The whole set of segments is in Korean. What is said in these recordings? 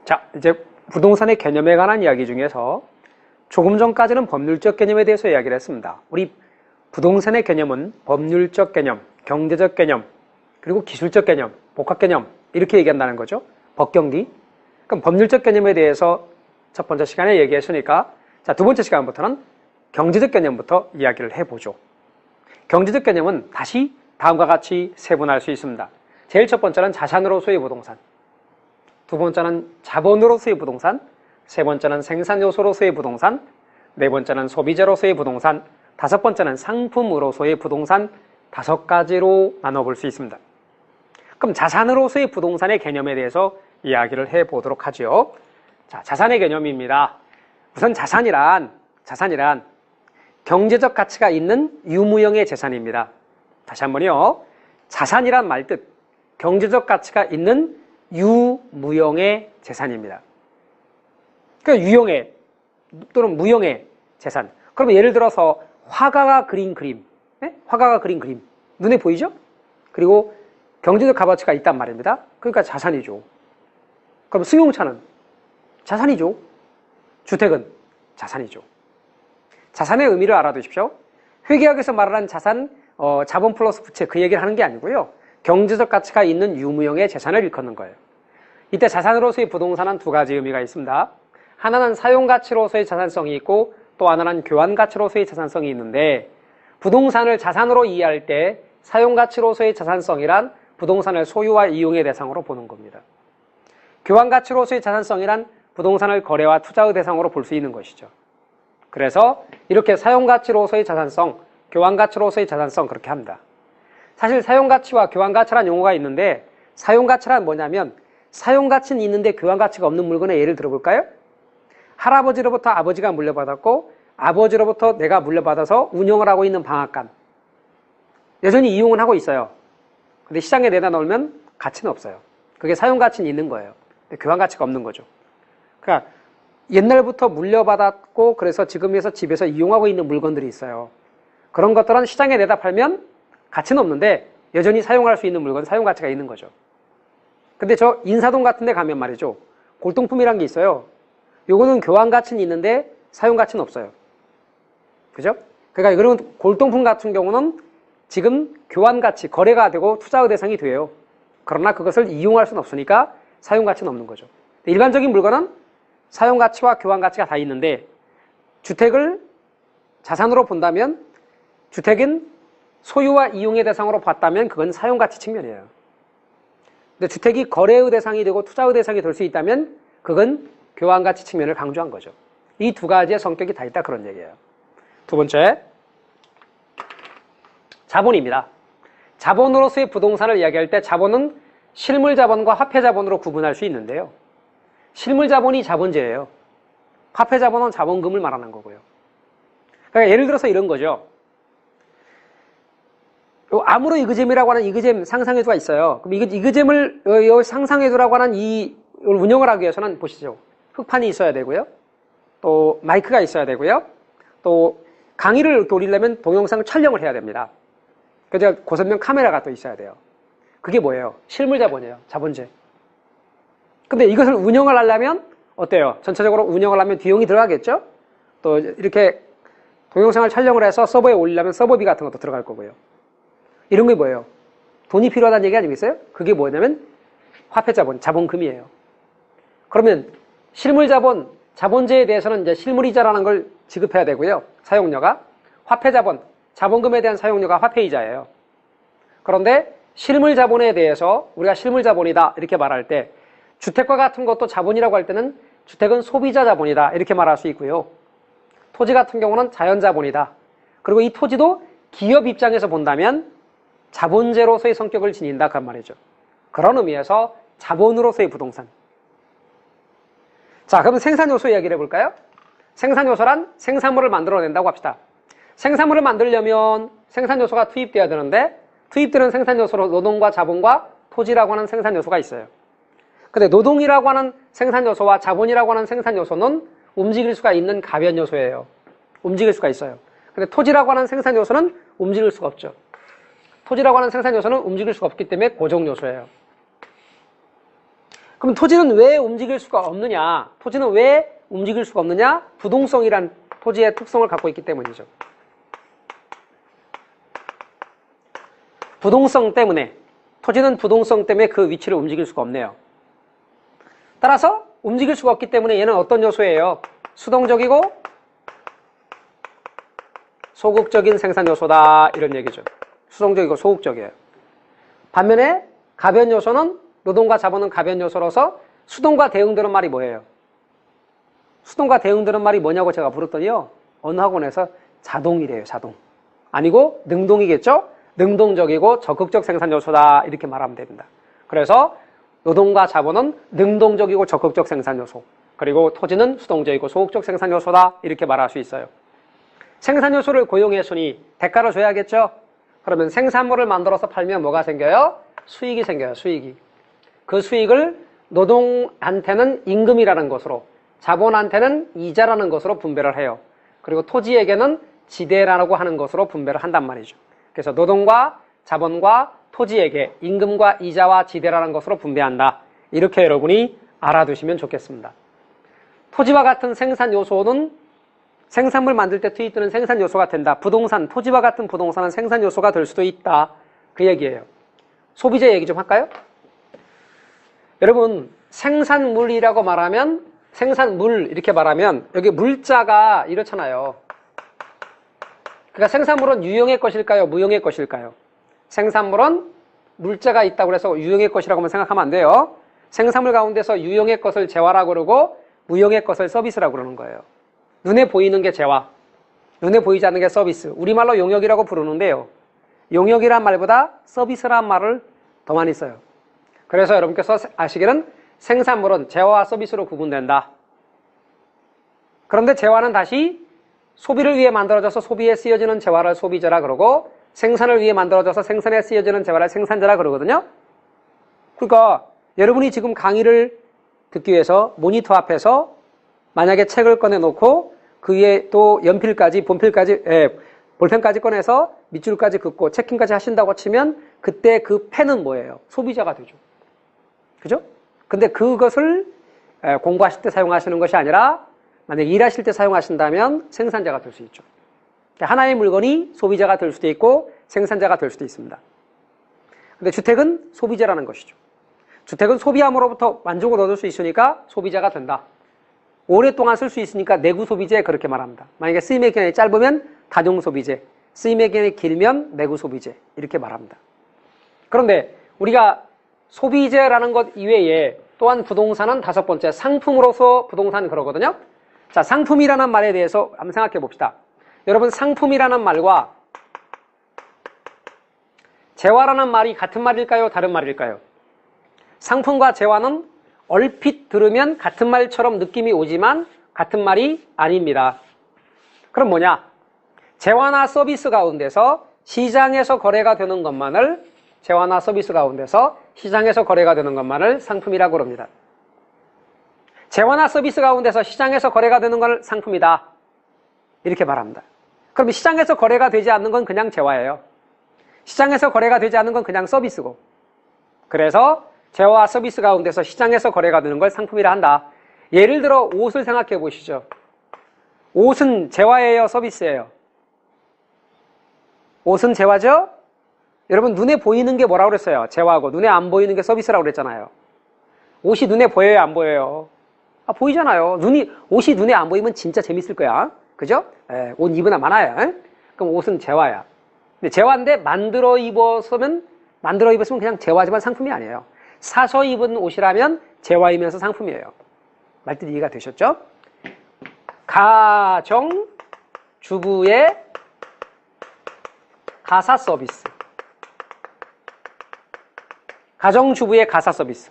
자, 이제 부동산의 개념에 관한 이야기 중에서 조금 전까지는 법률적 개념에 대해서 이야기를 했습니다. 우리 부동산의 개념은 법률적 개념, 경제적 개념, 그리고 기술적 개념, 복합 개념 이렇게 얘기한다는 거죠. 법경기. 그럼 법률적 개념에 대해서 첫 번째 시간에 얘기했으니까 자, 두 번째 시간부터는 경제적 개념부터 이야기를 해보죠. 경제적 개념은 다시 다음과 같이 세분할 수 있습니다. 제일 첫 번째는 자산으로서의 부동산, 두 번째는 자본으로서의 부동산, 세 번째는 생산 요소로서의 부동산, 네 번째는 소비재로서의 부동산, 다섯 번째는 상품으로서의 부동산, 다섯 가지로 나눠볼 수 있습니다. 그럼 자산으로서의 부동산의 개념에 대해서 이야기를 해보도록 하죠. 자, 자산의 개념입니다. 우선 자산이란 경제적 가치가 있는 유무형의 재산입니다. 다시 한번요. 자산이란 말뜻 경제적 가치가 있는 유무형의 재산입니다. 그러니까 유형의 또는 무형의 재산. 그러면 예를 들어서 화가가 그린 그림, 화가가 그린 그림 눈에 보이죠? 그리고 경제적 값어치가 있단 말입니다. 그러니까 자산이죠. 그럼 승용차는 자산이죠. 주택은 자산이죠. 자산의 의미를 알아두십시오. 회계학에서 말하는 자산, 자본 플러스 부채 그 얘기를 하는 게 아니고요. 경제적 가치가 있는 유무형의 재산을 일컫는 거예요. 이때 자산으로서의 부동산은 두 가지 의미가 있습니다. 하나는 사용가치로서의 자산성이 있고 또 하나는 교환가치로서의 자산성이 있는데 부동산을 자산으로 이해할 때 사용가치로서의 자산성이란 부동산을 소유와 이용의 대상으로 보는 겁니다. 교환가치로서의 자산성이란 부동산을 거래와 투자의 대상으로 볼 수 있는 것이죠. 그래서 이렇게 사용가치로서의 자산성, 교환가치로서의 자산성 그렇게 합니다. 사실 사용가치와 교환가치라는 용어가 있는데 사용가치란 뭐냐면 사용가치는 있는데 교환가치가 없는 물건의 예를 들어볼까요? 할아버지로부터 아버지가 물려받았고 아버지로부터 내가 물려받아서 운영을 하고 있는 방앗간 여전히 이용은 하고 있어요. 근데 시장에 내다 놓으면 가치는 없어요. 그게 사용가치는 있는 거예요. 근데 교환가치가 없는 거죠. 그러니까 옛날부터 물려받았고 그래서 지금에서 집에서 이용하고 있는 물건들이 있어요. 그런 것들은 시장에 내다 팔면 가치는 없는데 여전히 사용할 수 있는 물건, 사용가치가 있는 거죠. 근데 저 인사동 같은 데 가면 말이죠. 골동품이란 게 있어요. 요거는 교환가치는 있는데 사용가치는 없어요. 그죠? 그러니까 이런 골동품 같은 경우는 지금 교환가치, 거래가 되고 투자의 대상이 돼요. 그러나 그것을 이용할 수는 없으니까 사용가치는 없는 거죠. 일반적인 물건은 사용가치와 교환가치가 다 있는데 주택을 자산으로 본다면 주택은 소유와 이용의 대상으로 봤다면 그건 사용가치 측면이에요. 근데 주택이 거래의 대상이 되고 투자의 대상이 될 수 있다면 그건 교환가치 측면을 강조한 거죠. 이 두 가지의 성격이 다 있다 그런 얘기예요. 두 번째, 자본입니다. 자본으로서의 부동산을 이야기할 때 자본은 실물자본과 화폐자본으로 구분할 수 있는데요. 실물자본이 자본재예요. 화폐자본은 자본금을 말하는 거고요. 그러니까 예를 들어서 이런 거죠. 암으로 이그잼이라고 하는 이그잼 상상회도가 있어요. 그럼 이그잼을 상상회도라고 하는 이 운영을 하기 위해서는 보시죠. 흑판이 있어야 되고요. 또 마이크가 있어야 되고요. 또 강의를 이렇게 올리려면 동영상 촬영을 해야 됩니다. 그래서 고선명 카메라가 또 있어야 돼요. 그게 뭐예요? 실물자본이에요. 자본재. 근데 이것을 운영을 하려면 어때요? 전체적으로 운영을 하면 비용이 들어가겠죠? 또 이렇게 동영상을 촬영을 해서 서버에 올리려면 서버비 같은 것도 들어갈 거고요. 이런 게 뭐예요? 돈이 필요하다는 얘기 아니겠어요? 그게 뭐냐면 화폐자본, 자본금이에요. 그러면 실물자본, 자본재에 대해서는 이제 실물이자라는 걸 지급해야 되고요. 사용료가. 화폐자본, 자본금에 대한 사용료가 화폐이자예요. 그런데 실물자본에 대해서 우리가 실물자본이다 이렇게 말할 때 주택과 같은 것도 자본이라고 할 때는 주택은 소비자 자본이다 이렇게 말할 수 있고요. 토지 같은 경우는 자연자본이다. 그리고 이 토지도 기업 입장에서 본다면 자본재로서의 성격을 지닌다 그런 말이죠. 그런 의미에서 자본으로서의 부동산. 자, 그럼 생산요소 이야기를 해볼까요? 생산요소란 생산물을 만들어낸다고 합시다. 생산물을 만들려면 생산요소가 투입돼야 되는데 투입되는 생산요소로 노동과 자본과 토지라고 하는 생산요소가 있어요. 근데 노동이라고 하는 생산요소와 자본이라고 하는 생산요소는 움직일 수가 있는 가변요소예요. 움직일 수가 있어요. 근데 토지라고 하는 생산요소는 움직일 수가 없죠. 토지라고 하는 생산요소는 움직일 수가 없기 때문에 고정요소예요. 그럼 토지는 왜 움직일 수가 없느냐? 토지는 왜 움직일 수가 없느냐? 부동성이란 토지의 특성을 갖고 있기 때문이죠. 부동성 때문에, 토지는 부동성 때문에 그 위치를 움직일 수가 없네요. 따라서 움직일 수가 없기 때문에 얘는 어떤 요소예요? 수동적이고 소극적인 생산 요소다, 이런 얘기죠. 수동적이고 소극적이에요. 반면에 가변 요소는, 노동과 자본은 가변 요소로서 수동과 대응되는 말이 뭐예요? 수동과 대응되는 말이 뭐냐고 제가 물었더니요, 어느 학원에서 자동이래요. 자동. 아니고 능동이겠죠? 능동적이고 적극적 생산 요소다, 이렇게 말하면 됩니다. 그래서 노동과 자본은 능동적이고 적극적 생산 요소, 그리고 토지는 수동적이고 소극적 생산 요소다, 이렇게 말할 수 있어요. 생산 요소를 고용했으니 대가를 줘야겠죠? 그러면 생산물을 만들어서 팔면 뭐가 생겨요? 수익이 생겨요. 수익이. 그 수익을 노동한테는 임금이라는 것으로, 자본한테는 이자라는 것으로 분배를 해요. 그리고 토지에게는 지대라고 하는 것으로 분배를 한단 말이죠. 그래서 노동과 자본과 토지에게 임금과 이자와 지대라는 것으로 분배한다. 이렇게 여러분이 알아두시면 좋겠습니다. 토지와 같은 생산 요소는 생산물 만들 때 투입되는 생산 요소가 된다. 부동산, 토지와 같은 부동산은 생산 요소가 될 수도 있다. 그 얘기예요. 소비재 얘기 좀 할까요? 여러분, 생산물이라고 말하면, 생산물 이렇게 말하면 여기 물자가 이렇잖아요. 그러니까 생산물은 유형의 것일까요? 무형의 것일까요? 생산물은 물자가 있다고 해서 유형의 것이라고만 생각하면 안 돼요. 생산물 가운데서 유형의 것을 재화라고 그러고 무형의 것을 서비스라고 그러는 거예요. 눈에 보이는 게 재화, 눈에 보이지 않는 게 서비스. 우리말로 용역이라고 부르는데요, 용역이란 말보다 서비스란 말을 더 많이 써요. 그래서 여러분께서 아시기는 생산물은 재화와 서비스로 구분된다. 그런데 재화는 다시 소비를 위해 만들어져서 소비에 쓰여지는 재화를 소비재라 그러고, 생산을 위해 만들어져서 생산에 쓰여지는 재화를 생산재라 그러거든요. 그러니까 여러분이 지금 강의를 듣기 위해서 모니터 앞에서 만약에 책을 꺼내놓고 그 위에 또 연필까지, 볼펜까지 꺼내서 밑줄까지 긋고 체킹까지 하신다고 치면 그때 그 펜은 뭐예요? 소비자가 되죠. 그죠? 근데 그것을 공부하실 때 사용하시는 것이 아니라 만약에 일하실 때 사용하신다면 생산자가 될 수 있죠. 하나의 물건이 소비자가 될 수도 있고 생산자가 될 수도 있습니다. 근데 주택은 소비재라는 것이죠. 주택은 소비함으로부터 만족을 얻을 수 있으니까 소비자가 된다. 오랫동안 쓸 수 있으니까 내구 소비재, 그렇게 말합니다. 만약에 쓰임의 기간이 짧으면 단용 소비재, 쓰임의 기간이 길면 내구 소비재, 이렇게 말합니다. 그런데 우리가 소비재라는 것 이외에 또한 부동산은 다섯 번째, 상품으로서 부동산 그러거든요. 자, 상품이라는 말에 대해서 한번 생각해 봅시다. 여러분, 상품이라는 말과 재화라는 말이 같은 말일까요? 다른 말일까요? 상품과 재화는 얼핏 들으면 같은 말처럼 느낌이 오지만 같은 말이 아닙니다. 그럼 뭐냐? 재화나 서비스 가운데서 시장에서 거래가 되는 것만을, 재화나 서비스 가운데서 시장에서 거래가 되는 것만을 상품이라고 합니다. 재화나 서비스 가운데서 시장에서 거래가 되는 걸 상품이다, 이렇게 말합니다. 그럼 시장에서 거래가 되지 않는 건 그냥 재화예요. 시장에서 거래가 되지 않는 건 그냥 서비스고, 그래서 재화와 서비스 가운데서 시장에서 거래가 되는 걸 상품이라 한다. 예를 들어 옷을 생각해 보시죠. 옷은 재화예요, 서비스예요? 옷은 재화죠? 여러분, 눈에 보이는 게 뭐라고 그랬어요? 재화고, 눈에 안 보이는 게 서비스라고 그랬잖아요. 옷이 눈에 보여요, 안 보여요? 보이잖아요. 옷이 눈에 안 보이면 진짜 재밌을 거야. 그죠? 옷 입으나 마나야. 그럼 옷은 재화야. 근데 재화인데 만들어 입었으면 그냥 재화지만 상품이 아니에요. 사서 입은 옷이라면 재화이면서 상품이에요. 말뜻 이해가 되셨죠? 가정 주부의 가사 서비스. 가정주부의 가사 서비스.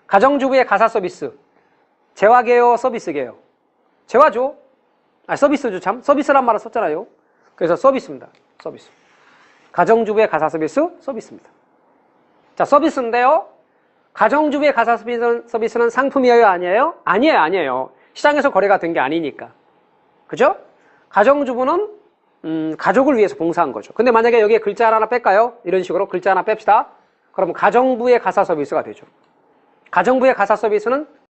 가정주부의 가사 서비스. 재화계요, 서비스계요? 재화죠. 서비스죠, 참. 서비스란 말을 썼잖아요. 그래서 서비스입니다. 서비스. 가정주부의 가사 서비스, 서비스입니다. 자, 서비스인데요. 가정주부의 가사 서비스는 상품이에요, 아니에요? 아니에요. 시장에서 거래가 된 게 아니니까. 그죠? 가정주부는 가족을 위해서 봉사한 거죠. 근데 만약에 여기에 글자 하나 뺄까요? 이런 식으로 글자 하나 뺍시다. 그러면 가정부의 가사 서비스가 되죠. 가정부의 가사 서비스는